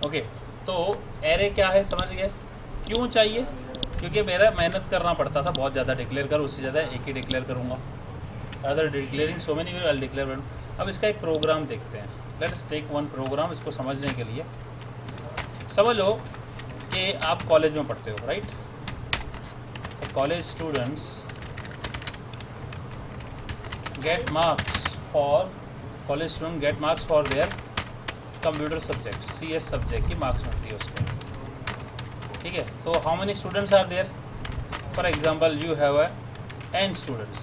Okay, तो array क्या है समझ गए, क्यों चाहिए, क्योंकि मेरा मेहनत करना पड़ता था बहुत ज़्यादा डिक्लेयर करो, उससे ज़्यादा एक ही डिक्लेयर करूँगा, other declaring so many I declare one. अब इसका एक प्रोग्राम देखते हैं, लेट्स टेक वन प्रोग्राम। इसको समझने के लिए समझ लो कि आप कॉलेज में पढ़ते हो, राइट? तो college students get marks for, college student get marks for their computer subject, CS subject की मार्क्स मिलती है उसको, ठीक है? तो how many students are there? For example you have n students,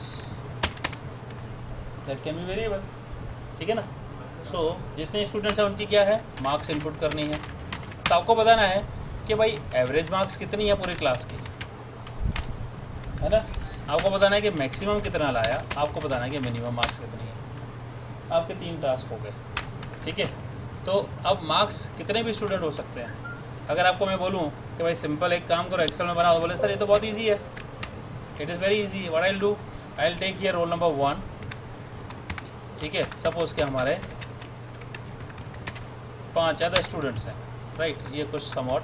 that can be variable, ठीक है ना? सो जितने स्टूडेंट्स हैं उनकी क्या है, मार्क्स इनपुट करनी है। तो आपको बताना है कि भाई एवरेज मार्क्स कितनी है पूरी क्लास की, है ना? आपको बताना है कि मैक्सिमम कितना लाया, आपको बताना है कि मिनिमम मार्क्स कितनी है। आपके 3 टास्क हो गए, ठीक है? तो अब मार्क्स कितने भी स्टूडेंट हो सकते हैं। अगर आपको मैं बोलूँ कि भाई सिंपल एक काम करो, एक्सेल में बनाओ, बोले सर ये तो बहुत ईजी है, it is very easy, what I will do, I will take here role number 1, ठीक है? सपोज़ के हमारे 5 या 10 स्टूडेंट्स हैं, राइट? ये कुछ समवॉट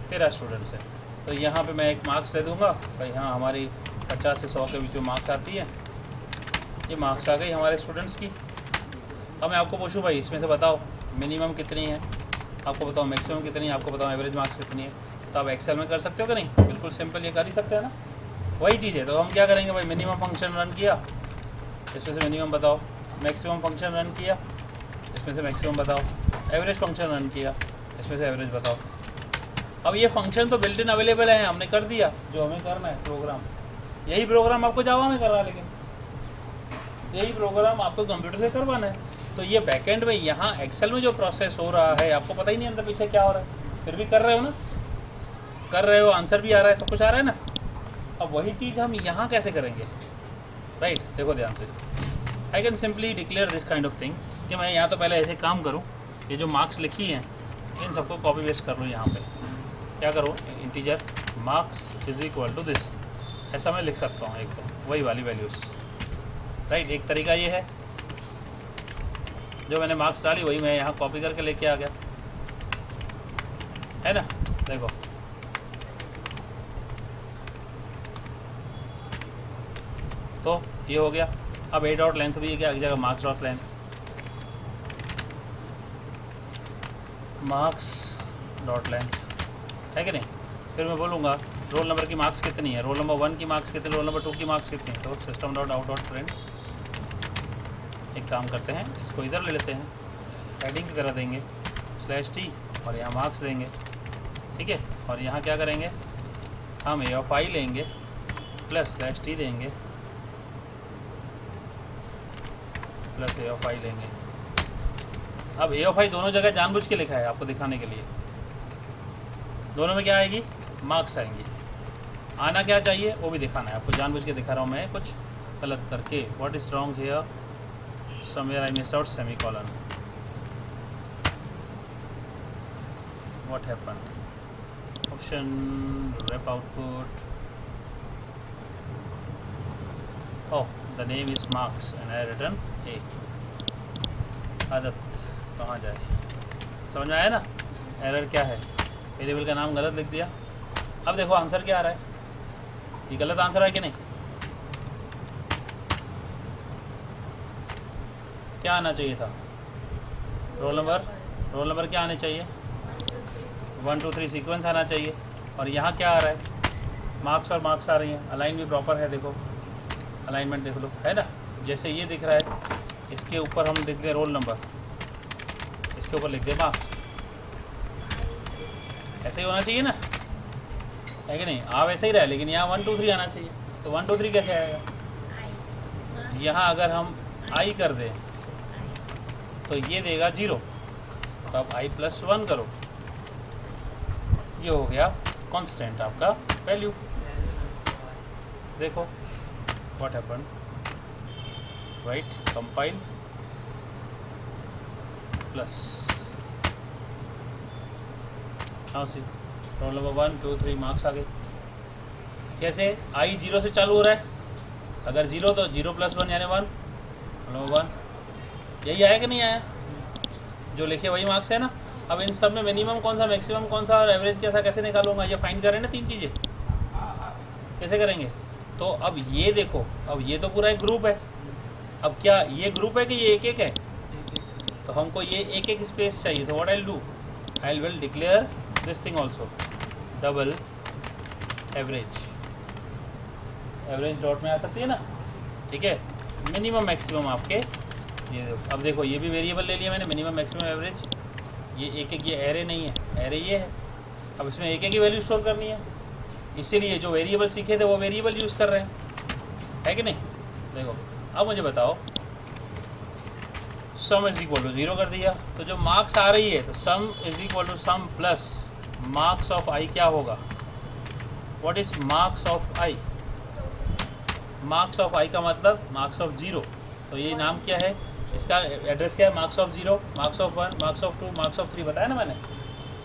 13 स्टूडेंट्स हैं। तो यहाँ पे मैं एक मार्क्स दे दूँगा भाई, हाँ हमारी 50 से 100 के बीच में मार्क्स आती है, ये मार्क्स आ गई हमारे स्टूडेंट्स की। अब मैं आपको पूछूँ भाई इसमें से बताओ मिनिमम कितनी है, आपको बताओ मैक्सिमम कितनी है, आपको बताओ एवरेज मार्क्स कितनी है। तो आप एक्सेल में कर सकते हो कि नहीं? बिल्कुल सिंपल, ये कर ही सकते हैं ना, वही चीज़ है। तो हम क्या करेंगे भाई, मिनिमम फंक्शन रन किया, इसमें से मिनिमम बताओ, मैक्सिमम फंक्शन रन किया, इसमें से मैक्सिमम बताओ, एवरेज फंक्शन रन किया, इसमें से एवरेज बताओ। अब ये फंक्शन तो बिल्ट इन अवेलेबल है, हमने कर दिया जो हमें करना है प्रोग्राम। यही प्रोग्राम आपको जावा में करना है, लेकिन यही प्रोग्राम आपको कंप्यूटर से करवाना है। तो ये बैकएंड में यहाँ एक्सेल में जो प्रोसेस हो रहा है आपको पता ही नहीं अंदर पीछे क्या हो रहा है, फिर भी कर रहे हो ना, कर रहे हो, आंसर भी आ रहा है, सब कुछ आ रहा है ना। अब वही चीज़ हम यहाँ कैसे करेंगे, राइट? देखो ध्यान से, I can simply declare this kind of thing कि मैं यहाँ तो पहले ऐसे काम करूँ, ये जो मार्क्स लिखी हैं इन सबको कॉपी पेस्ट कर लूँ। यहाँ पे क्या करूँ, integer marks is equal to this, ऐसा मैं लिख सकता हूँ एकदम वही वाली वैल्यूज़, राइट? एक तरीका ये है, जो मैंने मार्क्स डाली वही मैं यहाँ कॉपी करके लेके आ गया, है ना? देखो तो ये हो गया। अब ए डॉट लेंथ भी है क्या, एक जगह marks dot length, marks dot length है कि नहीं? फिर मैं बोलूँगा रोल नंबर की मार्क्स कितनी है, रोल नंबर 1 की मार्क्स कितनी, रोल नंबर 2 की मार्क्स कितनी। तो system dot out dot print, एक काम करते हैं इसको इधर ले लेते हैं, हेडिंग की तरह देंगे /t और यहाँ मार्क्स देंगे, ठीक है? और यहाँ क्या करेंगे, हम ए ऑफ आई लेंगे प्लस /t देंगे प्लस ए ऑफ आई लेंगे। अब ए ऑफ आई दोनों जगह जानबूझ के लिखा है आपको दिखाने के लिए, दोनों में क्या आएगी, मार्क्स आएंगी। आना क्या चाहिए वो भी दिखाना है आपको, जानबूझ के दिखा रहा हूँ मैं कुछ गलत करके। What is wrong here, somewhere I missed out semicolon, what happened, option rep output, oh the name is marks and I written A। आदत कहाँ जाए, समझ में आया ना? एरर क्या है, वेरिएबल का नाम गलत लिख दिया। अब देखो आंसर क्या आ रहा है, ये गलत आंसर है कि नहीं? क्या आना चाहिए था, रोल नंबर क्या आने चाहिए, 1 2 3 सीक्वेंस आना चाहिए। और यहाँ क्या आ रहा है, मार्क्स और मार्क्स आ रही हैं, अलाइन भी प्रॉपर है, देखो अलाइनमेंट देख लो, है ना? जैसे ये दिख रहा है, इसके ऊपर हम लिख दें रोल नंबर, इसके ऊपर लिख दें मार्क्स, ऐसे ही होना चाहिए ना, है कि नहीं? आप ऐसे ही रहे, लेकिन यहाँ 1 2 3 आना चाहिए। तो 1 2 3 कैसे आएगा, यहाँ अगर हम आई कर दें तो ये देगा 0, तो अब i + 1 करो, ये हो गया कांस्टेंट आपका वैल्यू। देखो what happen, right? Compile plus now see roll number 1 2 3 marks आ गए। कैसे, i 0 से चालू हो रहा है, अगर 0 तो 0 + 1 यानी 1, रोल नंबर 1। यही आया कि नहीं आया? जो लिखे वही मार्क्स है ना। अब इन सब में मिनिमम कौन सा, मैक्सिमम कौन सा और एवरेज कैसा कैसे निकालूंगा, ये फाइंड करें ना 3 चीज़ें, कैसे करेंगे। तो अब ये देखो, अब ये तो पूरा एक ग्रुप है। अब क्या ये ग्रुप है कि ये एक एक है, तो हमको ये एक एक स्पेस चाहिए। तो what I will do, I will declare this thing also, double average. Average dot में आ सकती है ना, ठीक है। मिनिमम मैक्सिमम आपके ये, अब देखो ये भी वेरिएबल ले लिया मैंने, मिनिमम मैक्सिमम एवरेज। ये एक एक, ये एरे नहीं है, एरे ये है। अब इसमें एक एक ही वैल्यू स्टोर करनी है, इसीलिए जो वेरिएबल सीखे थे वो वेरिएबल यूज़ कर रहे हैं, है कि नहीं। देखो अब मुझे बताओ, सम इज इक्वल टू 0 कर दिया, तो जो मार्क्स आ रही है तो sum is equal to sum plus marks of i क्या होगा। What is marks of i, marks of i का मतलब मार्क्स ऑफ 0। तो ये नाम क्या है, इसका एड्रेस क्या है, marks of 0, marks of 1, marks of 2, marks of 3 बताया ना मैंने।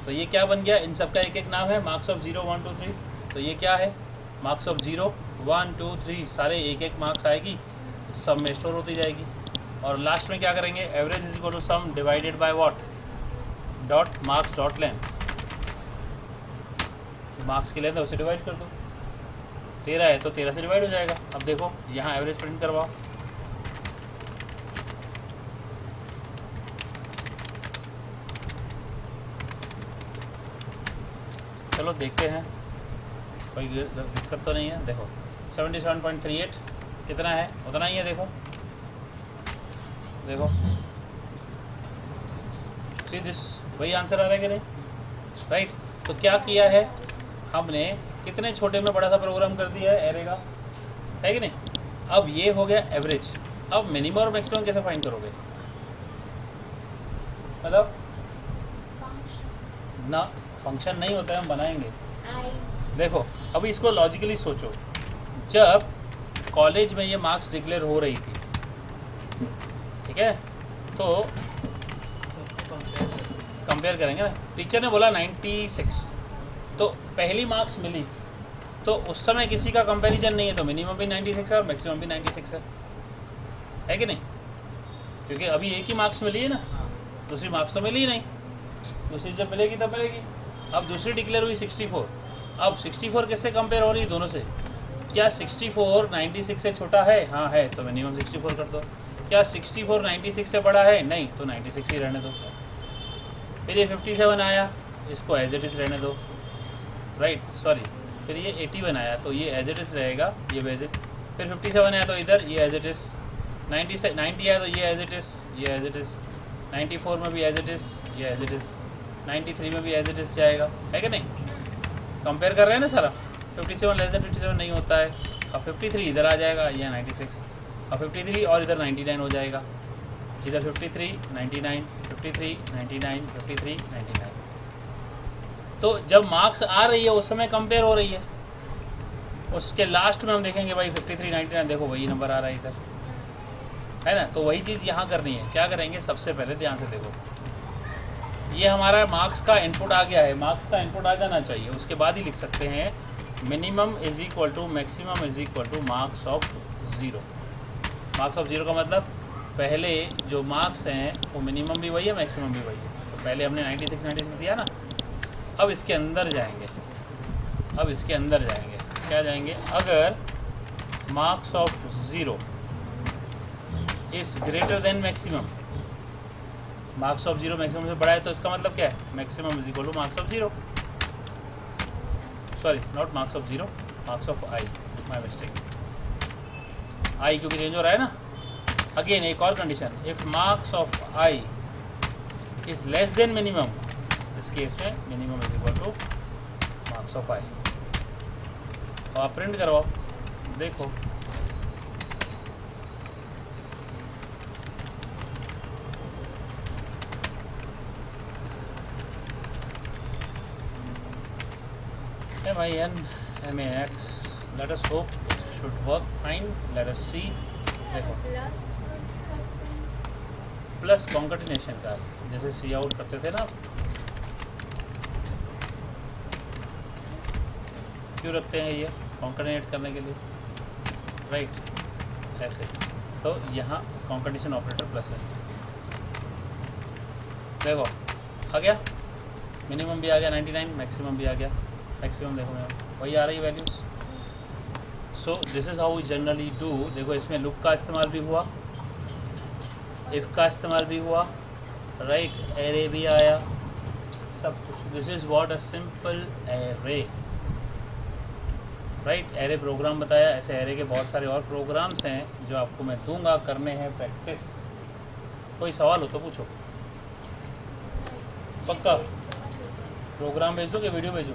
तो ये क्या बन गया, इन सब का एक एक नाम है, मार्क्स ऑफ 0, 1, 2, 3। तो ये क्या है, मार्क्स ऑफ 0, 1, 2, 3 सारे एक एक मार्क्स आएगी, सब में स्टोर होती जाएगी। और लास्ट में क्या करेंगे, average is equal to sum divided by what, dot marks dot length. Marks की लेंथ है उसे डिवाइड कर दो, 13 है तो 13 से डिवाइड हो जाएगा। अब देखो यहाँ एवरेज प्रिंट करवाओ, चलो देखते हैं कोई दिक्कत तो नहीं है। देखो 77.38 कितना है, उतना ही है। देखो देखो सी दिस, वही आंसर आ रहा है कि नहीं, राइट। तो क्या किया है हमने, कितने छोटे में बड़ा सा प्रोग्राम कर दिया है एरे का, है कि नहीं। अब ये हो गया एवरेज। अब मिनिमम और मैक्सिमम कैसे फाइंड करोगे, मतलब ना फंक्शन नहीं होता है, हम बनाएंगे। देखो अभी इसको लॉजिकली सोचो, जब कॉलेज में ये मार्क्स डिक्लेयर हो रही थी, ठीक है, तो कंपेयर करेंगे ना। टीचर ने बोला 96, तो पहली मार्क्स मिली, तो उस समय किसी का कंपैरिजन नहीं है, तो मिनिमम भी 96 है और मैक्सिमम भी 96 है कि नहीं, क्योंकि अभी एक ही मार्क्स मिली है ना, दूसरी मार्क्स तो मिली ही नहीं, दूसरी जब मिलेगी तब मिलेगी। अब दूसरी डिक्लेयर हुई 64, अब 64 किससे कंपेयर हो रही है, दोनों से। क्या 64 96 से छोटा है, हाँ है, तो मिनिमम 64 कर दो। क्या 64 96 से बड़ा है, नहीं, तो 96 ही रहने दो। फिर ये 57 आया, इसको एज इट इज़ रहने दो, राइट, सॉरी। फिर ये 81 आया, तो ये एज इट इज़ रहेगा, ये एज इट। फिर 57 आया तो इधर ये एज इट इज़, 90 आया तो ये एज इट इज़, ये एज इट इज़, 94 में भी एज इट इज़, ये एज इट इज़, 93 में भी एज इट इज़ जाएगा, है कि नहीं। कंपेयर कर रहे हैं ना सारा। 57 लेस देन 57 नहीं होता है। अब 53 इधर आ जाएगा, ये 96, अब 53 और इधर 99 हो जाएगा, इधर 53 99 53 99 53 99। तो जब मार्क्स आ रही है उस समय कंपेयर हो रही है, उसके लास्ट में हम देखेंगे भाई 53 99, देखो वही नंबर आ रहा है इधर, है ना। तो वही चीज़ यहाँ करनी है। क्या करेंगे, सबसे पहले ध्यान से देखो, ये हमारा मार्क्स का इनपुट आ गया है, मार्क्स का इनपुट आ जाना चाहिए, उसके बाद ही लिख सकते हैं minimum is equal to maximum is equal to marks of 0। Marks of 0 का मतलब पहले जो मार्क्स हैं वो मिनिमम भी वही है, मैक्सिमम भी वही है। तो पहले हमने 96 दिया ना, अब इसके अंदर जाएंगे, अब इसके अंदर जाएंगे, क्या जाएंगे, अगर marks of 0 is greater than maximum, marks of 0 maximum से बड़ा है, तो इसका मतलब क्या है, maximum is equal to marks of 0, sorry not marks of 0, marks of i, my mistake, i क्योंकि चेंज हो रहा है ना। अगेन एक और condition, if marks of i is less than minimum, इस केस में minimum is equal to marks of i. और आप प्रिंट करवाओ, देखो MIN/MAX, let us hope it should work fine, let us see। देखो प्लस कॉन्कटिनेशन का, जैसे सी आउट करते थे ना, क्यों रखते हैं ये, कॉन्कटिनेट करने के लिए, राइट, ऐसे। तो यहाँ कॉन्कटिनेशन ऑपरेटर प्लस है, देखो आ गया, मिनिमम भी आ गया 99, मैक्सिमम भी आ गया। मैक्सिमम देखो मैं वही आ रही है values. So this is how we generally do. देखो इसमें लुक का इस्तेमाल भी हुआ, इफ़ का इस्तेमाल भी हुआ, राइट, एरे भी आया, सब कुछ। This is what a simple array, right. Array program बताया। ऐसे एरे के बहुत सारे और प्रोग्राम्स हैं जो आपको मैं दूंगा, करने हैं प्रैक्टिस। कोई सवाल हो तो पूछो। पक्का प्रोग्राम भेज दो कि वीडियो भेजो?